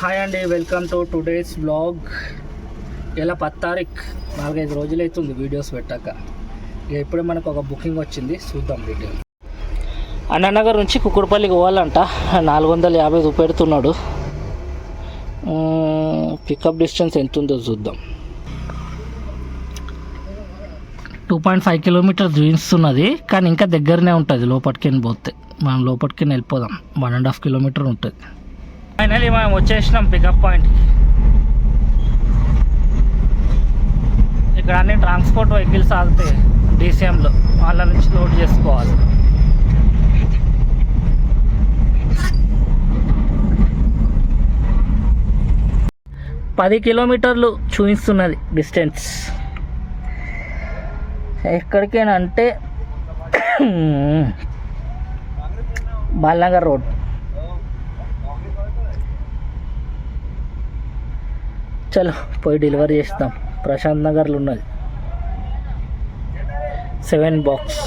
Hi అండి, welcome to today's blog. ఇలా 10 తారీఖు 4-5 రోజులు అవుతుంది వీడియోస్ పెట్టాక. ఇక ఇప్పుడే మనకు ఒక బుకింగ్ వచ్చింది, చూద్దాం డీటెయిల్. అన్నానగర్ నుంచి కుకుడుపల్లికి పోవాలంట. 450 చూపెడుతున్నాడు. పికప్ డిస్టెన్స్ ఎంత ఉందో చూద్దాం. 2.5 కిలోమీటర్ చూపిస్తున్నది, కానీ ఇంకా దగ్గరనే ఉంటుంది. లోపలికి పోతే మనం లోపలికి వెళ్ళిపోదాం. 1.5 కిలోమీటర్ ఉంటుంది. ఫైనలీ మనం వచ్చేసినాం పికప్ పాయింట్కి. ఇక్కడ అన్ని ట్రాన్స్పోర్ట్ వెహికల్స్ ఆగుతాయి డీసీఎంలో, వాళ్ళ నుంచి లోడ్ చేసుకోవాలి. పది కిలోమీటర్లు చూపిస్తున్నది డిస్టెన్స్. ఎక్కడికైనా అంటే బాలనగర్ రోడ్. చలో పోయి డెలివరీ చేస్తాం. ప్రశాంత్ నగర్లో ఉన్నది 7 బాక్స్.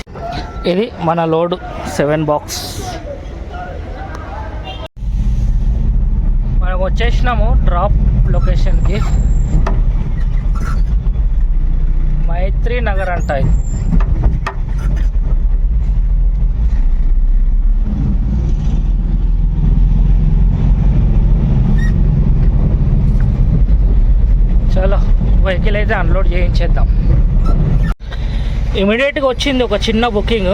ఇది మన లోడు 7 బాక్స్. మనం వచ్చేసినాము డ్రాప్ లొకేషన్కి. మైత్రి నగర్ అంట ఇది. చలో వెహికల్ అయితే అన్లోడ్ చేయించేద్దాం. ఇమీడియట్గా వచ్చింది ఒక చిన్న బుకింగ్.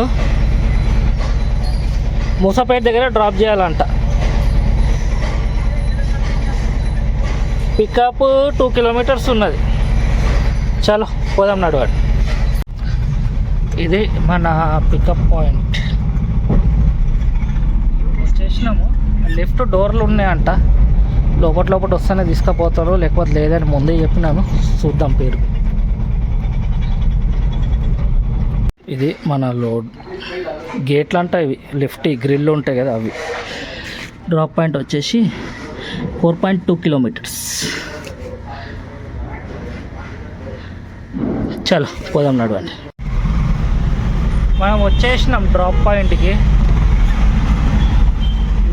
మూసాపేట దగ్గర డ్రాప్ చేయాలంట. పికప్ 2 కిలోమీటర్స్ ఉన్నది. చలో పోదాం నడవండి. ఇది మన పికప్ పాయింట్. వచ్చేసినాము. లెఫ్ట్ డోర్లు ఉన్నాయంట. లోపల వస్తేనే తీసుకుపోతారు, లేకపోతే లేదని ముందే చెప్పినాను. చూద్దాం పేరు. ఇది మన లోడ్ గేట్లు అంట. ఇవి లెఫ్ట్ గ్రిల్ ఉంటాయి కదా అవి. డ్రాప్ పాయింట్ వచ్చేసి 4.2 కిలోమీటర్స్. చలో పోదాం నడవండి. మనం వచ్చేసినాం డ్రాప్ పాయింట్కి.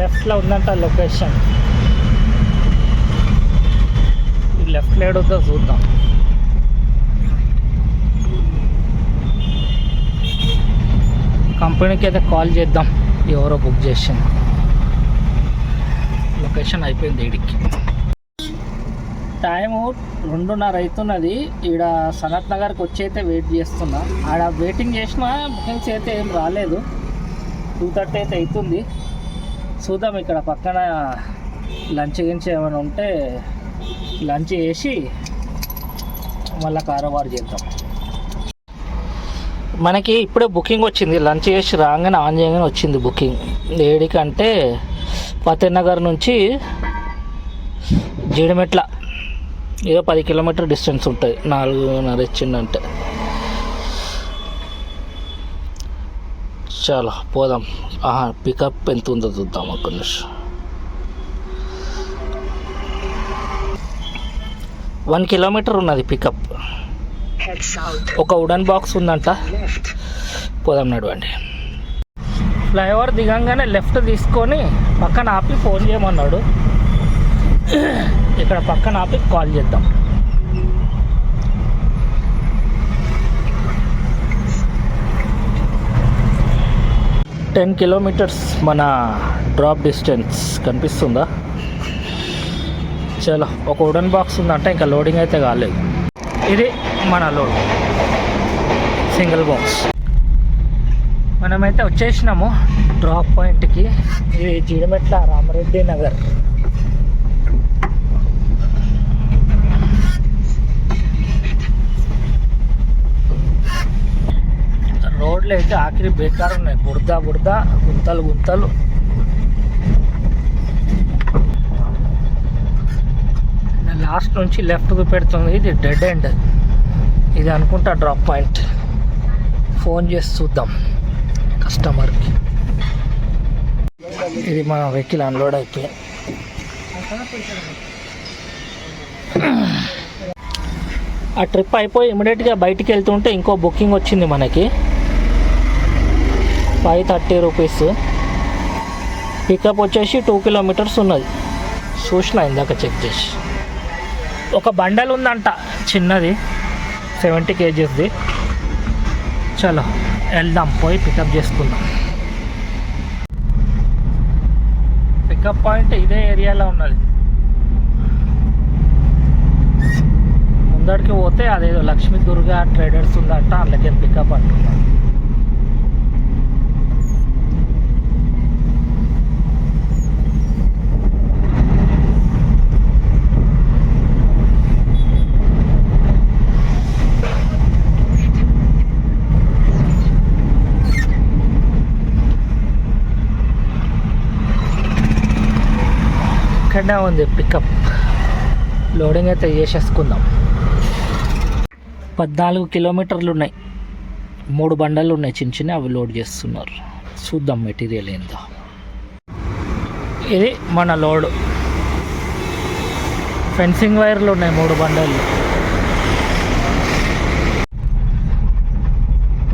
లెఫ్ట్లో ఉందంట లొకేషన్. లెఫ్ట్ లేడుతో చూద్దాం. కంపెనీకి అయితే కాల్ చేద్దాం, ఎవరో బుక్ చేసింది. లొకేషన్ అయిపోయింది. ఈడికి టైము 2:30 అవుతున్నది. ఈడ సనత్ నగర్కి వచ్చి అయితే వెయిట్ చేస్తున్నా. ఆడ వెయిటింగ్ చేసిన బుకింగ్స్ అయితే ఏం రాలేదు. 2:30 అయితే అవుతుంది. చూద్దాం. ఇక్కడ పక్కన లంచ్ గించి ఏమైనా ఉంటే లంచ్ చేసి మళ్ళీ కారోబార్ చేద్దాం. మనకి ఇప్పుడే బుకింగ్ వచ్చింది. లంచ్ చేసి రాగానే ఆన్ చేయగానే వచ్చింది బుకింగ్. ఏడికంటే ఫతేనగర్ నుంచి జీడిమెట్ల ఏదో 10 కిలోమీటర్ డిస్టెన్స్ ఉంటుంది. 4:30 ఇచ్చిందంటే. చాలా పోదాం. పికప్ ఎంత ఉందో చూద్దాం. ఒక నిమిషం. 1 కిలోమీటర్ ఉన్నది పికప్. ఒక వుడెన్ బాక్స్ ఉందంట. పోదాం నడవండి. ఫ్లైఓవర్ దిగంగానే లెఫ్ట్ తీసుకొని పక్కన ఆపి ఫోన్ చేయమన్నాడు. ఇక్కడ పక్కన ఆపి కాల్ చేద్దాం. టెన్ కిలోమీటర్స్ మన డ్రాప్ డిస్టెన్స్ కనిపిస్తుందా? చలో ఒక వుడెన్ బాక్స్ ఉందంటే ఇంకా లోడింగ్ అయితే కాలేదు. ఇది మన లోడ్ సింగిల్ బాక్స్. మనమైతే వచ్చేసినాము డ్రాప్ పాయింట్కి. ఇది జీడిమెట్ల రామరెడ్డి నగర్. రోడ్లు అయితే ఆఖరి బేకారు ఉన్నాయి. బురద గుంతలు. లాస్ట్ నుంచి లెఫ్ట్ పెడుతుంది. ఇది డెడ్ ఎండ్. ఇది అనుకుంటా డ్రాప్ పాయింట్. ఫోన్ చేసి చూద్దాం కస్టమర్కి. ఇది మన వెహికల్ అన్లోడ్ అయిపోయింది. ఆ ట్రిప్ అయిపోయి ఇమీడియట్గా బయటికి వెళ్తుంటే ఇంకో బుకింగ్ వచ్చింది మనకి. 530 రూపీస్. పికప్ వచ్చేసి 2 కిలోమీటర్స్ ఉన్నది. చూసిన ఇందాక చెక్ చేసి ఒక బండల్ ఉందంట చిన్నది 70 kgsది. చలో వెళ్దాం, పోయి పికప్ చేసుకుందాం. పికప్ పాయింట్ ఇదే ఏరియాలో ఉన్నది. ముందడికి పోతే అదేదో లక్ష్మీ దుర్గా ట్రేడర్స్ ఉందంట, అందుకే పికప్ అంటున్నాను. ఇక్కడనే ఉంది పికప్. లోడింగ్ అయితే చేసేసుకుందాం. 14 కిలోమీటర్లు ఉన్నాయి, 3 బండలు ఉన్నాయి చిన్న చిన్న, అవి లోడ్ చేస్తున్నారు. చూద్దాం మెటీరియల్ ఏందో. ఇది మన లోడ్. ఫెన్సింగ్ వైర్లు ఉన్నాయి 3 బండలు.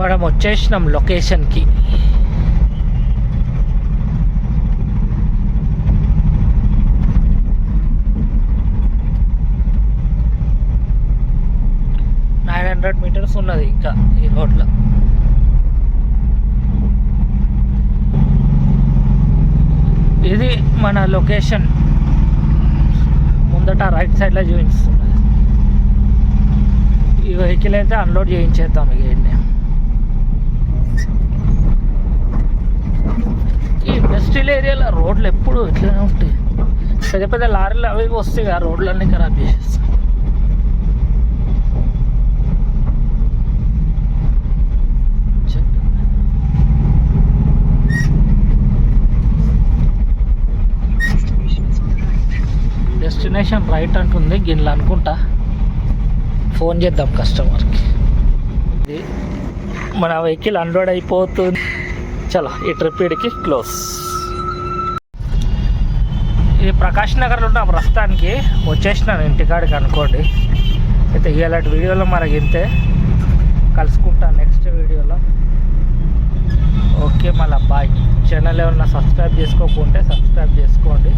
మనం వచ్చేసినాం లొకేషన్కి. మీటర్స్ ఉన్నది ఇంకా ఈ రోడ్లో. ఇది మన లొకేషన్. ముందట రైట్ సైడ్లో చూపిస్తున్నది. ఈ వెహికల్ అయితే అన్లోడ్ చేయించేద్దాం. ఇక ఈ ఇండస్ట్రియల్ ఏరియాలో రోడ్లు ఎప్పుడు ఇట్లనే ఉంటాయి. పెద్ద పెద్ద లారీలు అవి వస్తాయి, ఆ రోడ్లన్నీ ఖరాబ్ చేసేస్తాయి. డెస్టినేషన్ రైట్ అంటుంది, గిన్నెలు అనుకుంటా. ఫోన్ చేద్దాం కస్టమర్కి. ఇది మన వెహికల్ అన్లోడ్ అయిపోతుంది. చలో ఈ ట్రిప్ ఇడికి క్లోజ్. ఇది ప్రకాష్ నగర్లో ఉన్న ప్రస్తుతానికి వచ్చేసినాను ఇంటికాడికి అనుకోండి. అయితే ఇలాంటి వీడియోలో మనకి ఇంతే. కలుసుకుంటాను నెక్స్ట్ వీడియోలో. ఓకే, మళ్ళీ బాయ్. ఛానల్ ఏమన్నా సబ్స్క్రైబ్ చేసుకోకుంటే సబ్స్క్రైబ్ చేసుకోండి.